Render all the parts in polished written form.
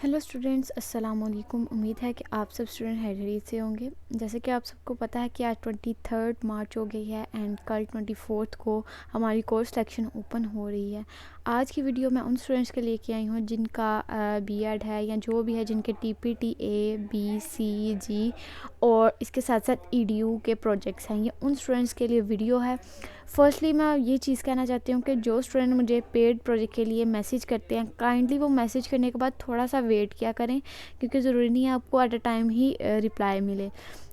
Hello students, अस्सलाम वालेकुम। उम्मीद है कि आप सब स्टूडेंट खैरियत से होंगे। जैसे कि आप सबको पता है कि आज 23 मार्च हो गई है एंड कल 24 को हमारी कोर्स सिलेक्शन ओपन हो रही है। आज की वीडियो मैं उन स्टूडेंट्स के लेके आई हूँ जिनका बीएड है या जो भी है, जिनके टीपीटी ए बी सी जी और इसके साथ साथ ईडीयू के प्रोजेक्ट्स हैं। ये उन स्टूडेंट्स के लिए वीडियो है। फर्स्टली मैं ये चीज़ कहना चाहती हूँ कि जो स्टूडेंट मुझे पेड प्रोजेक्ट के लिए मैसेज करते हैं, काइंडली वो मैसेज करने के बाद थोड़ा सा वेट किया करें, क्योंकि ज़रूरी नहीं है आपको at a time he reply मिले।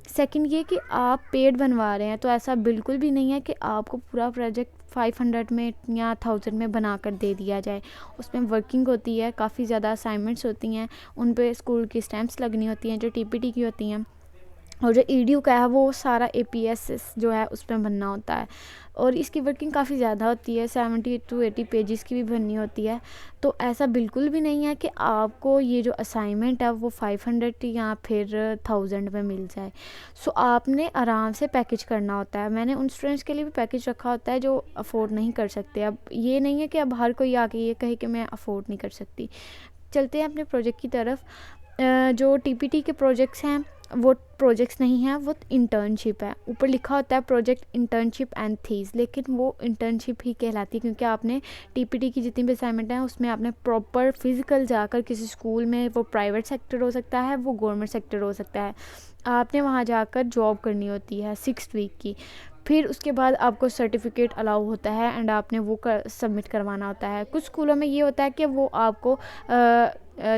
सेकंड ये कि आप पेड बनवा रहे हैं तो ऐसा बिल्कुल भी नहीं है कि आपको पूरा प्रोजेक्ट 500 में या 1000 में बना कर दे दिया जाए। उसमें वर्किंग होती है, काफ़ी ज़्यादा असाइनमेंट्स होती हैं, उन पे स्कूल की स्टैम्प्स लगनी होती हैं जो टीपीटी की होती हैं, और जो ईडीयू का है वो सारा एपीएस जो है उसमें बनना होता है और इसकी वर्किंग काफ़ी ज़्यादा होती है, 70 to 80 पेजेस की भी बननी होती है। तो ऐसा बिल्कुल भी नहीं है कि आपको ये जो असाइनमेंट है वो 500 या फिर 1000 में मिल जाए। सो आपने आराम से पैकेज करना होता है। मैंने उन स्टूडेंट्स के लिए भी पैकेज रखा होता है जो अफोर्ड नहीं कर सकते। अब ये नहीं है कि अब हर कोई आके ये कहे कि मैं अफोर्ड नहीं कर सकती। चलते हैं अपने प्रोजेक्ट की तरफ। जो टीपीटी के प्रोजेक्ट्स हैं वो प्रोजेक्ट्स नहीं हैं, वो इंटर्नशिप है। ऊपर लिखा होता है प्रोजेक्ट इंटर्नशिप एंड थीस, लेकिन वो इंटर्नशिप ही कहलाती है क्योंकि आपने टीपीटी की जितनी भी असाइनमेंट हैं उसमें आपने प्रॉपर फिजिकल जाकर किसी स्कूल में, वो प्राइवेट सेक्टर हो सकता है, वो गवर्नमेंट सेक्टर हो सकता है, आपने वहाँ जाकर जॉब करनी होती है 6 वीक की। फिर उसके बाद आपको सर्टिफिकेट अलाउ होता है एंड आपने वो सबमिट करवाना होता है। कुछ स्कूलों में ये होता है कि वो आपको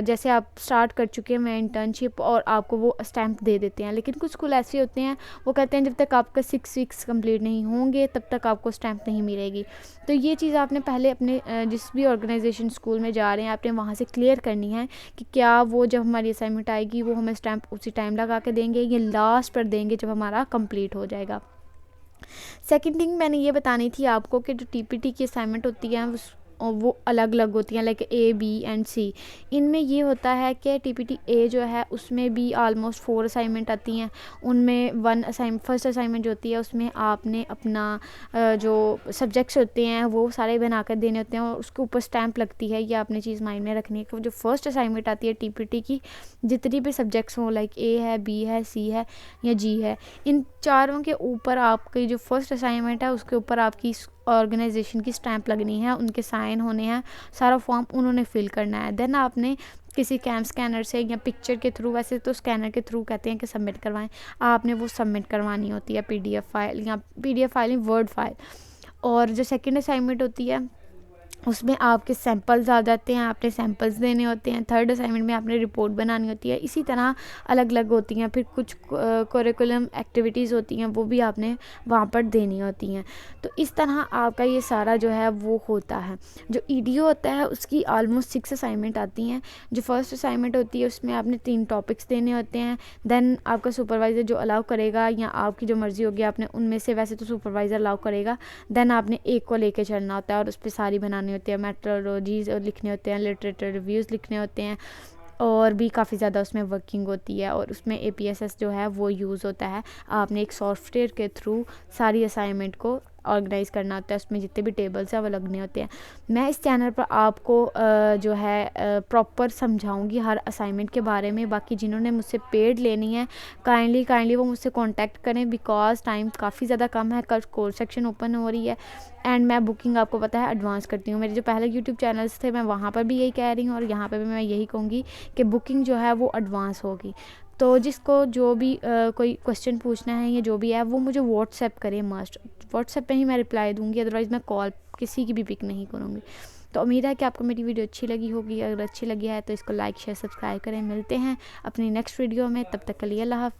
जैसे आप स्टार्ट कर चुके हैं इंटर्नशिप और आपको वो स्टैम्प दे देते हैं, लेकिन कुछ स्कूल ऐसे होते हैं वो कहते हैं जब तक आपका 6 वीक्स कंप्लीट नहीं होंगे तब तक आपको स्टैम्प नहीं मिलेगी। तो ये चीज़ आपने पहले अपने जिस भी ऑर्गेनाइजेशन स्कूल में जा रहे हैं आपने वहाँ से क्लियर करनी है कि क्या वो जब हमारी असाइनमेंट आएगी वो हमें स्टैम्प उसी टाइम लगा के देंगे या लास्ट पर देंगे जब हमारा कंप्लीट हो जाएगा। सेकंड थिंग मैंने ये बतानी थी आपको कि जो टीपीटी की असाइनमेंट होती है वो अलग अलग होती हैं, लाइक ए बी एंड सी। इनमें ये होता है कि टीपीटी ए जो है उसमें भी ऑलमोस्ट 4 असाइनमेंट आती हैं। उनमें फर्स्ट असाइनमेंट जो होती है उसमें आपने अपना जो सब्जेक्ट्स होते हैं वो सारे बना कर देने होते हैं और उसके ऊपर स्टैम्प लगती है। ये आपने चीज़ माइंड में रखनी है कि जो फर्स्ट असाइनमेंट आती है टीपीटी की, जितनी भी सब्जेक्ट्स हों, लाइक ए है, बी है, सी है या जी है, इन चारों के ऊपर आपकी जो फर्स्ट असाइनमेंट है उसके ऊपर आपकी ऑर्गेनाइजेशन की स्टैंप लगनी है, उनके साइन होने हैं, सारा फॉर्म उन्होंने फिल करना है। देन आपने किसी कैम स्कैनर से या पिक्चर के थ्रू, वैसे तो स्कैनर के थ्रू कहते हैं कि सबमिट करवाएं, आपने वो सबमिट करवानी होती है पीडीएफ फाइल या पीडीएफ फाइल वर्ड फाइल। और जो सेकंड असाइनमेंट होती है उसमें आपके सैंपल्स आ जाते हैं, आपने सैंपल्स देने होते हैं। थर्ड असाइनमेंट में आपने रिपोर्ट बनानी होती है। इसी तरह अलग अलग होती हैं। फिर कुछ करिकुलम एक्टिविटीज़ होती हैं वो भी आपने वहाँ पर देनी होती हैं। तो इस तरह आपका ये सारा जो है वो होता है। जो ईडीओ होता है उसकी ऑलमोस्ट 6 असाइनमेंट आती हैं। जो फर्स्ट असाइनमेंट होती है उसमें आपने 3 टॉपिक्स देने होते हैं। देन आपका सुपरवाइज़र जो अलाउ करेगा या आपकी जो मर्ज़ी होगी आपने उनमें से, वैसे तो सुपरवाइज़र अलाउ करेगा, देन आपने एक को लेके चलना होता है और उस पर सारी बनानी होती है, मेट्रोलॉजीज लिखने होते हैं, लिटरेचर रिव्यूज़ लिखने होते हैं, और भी काफ़ी ज़्यादा उसमें वर्किंग होती है। और उसमें एपीएसएस जो है वो यूज़ होता है। आपने एक सॉफ्टवेयर के थ्रू सारी असाइनमेंट को ऑर्गेनाइज़ करना होता है, उसमें जितने भी टेबल्स हैं वो लगने होते हैं। मैं इस चैनल पर आपको जो है प्रॉपर समझाऊंगी हर असाइनमेंट के बारे में। बाकी जिन्होंने मुझसे पेड लेनी है काइंडली वो मुझसे कांटेक्ट करें, बिकॉज टाइम काफ़ी ज़्यादा कम है। कल कोर्स सेक्शन ओपन हो रही है एंड मैं बुकिंग आपको पता है एडवांस करती हूँ। मेरे जो पहले यूट्यूब चैनल्स थे मैं वहाँ पर भी यही कह रही हूँ और यहाँ पर भी मैं यही कहूँगी कि बुकिंग जो है वो एडवांस होगी। तो जिसको जो भी कोई क्वेश्चन पूछना है या जो भी है वो मुझे व्हाट्सएप करें, मस्ट व्हाट्सएप पे ही मैं रिप्लाई दूंगी, अदरवाइज़ मैं कॉल किसी की भी पिक नहीं करूँगी। तो उम्मीद है कि आपको मेरी वीडियो अच्छी लगी होगी। अगर अच्छी लगी है तो इसको लाइक शेयर सब्सक्राइब करें। मिलते हैं अपनी नेक्स्ट वीडियो में, तब तक के लिए अल्लाह हाफ़िज़।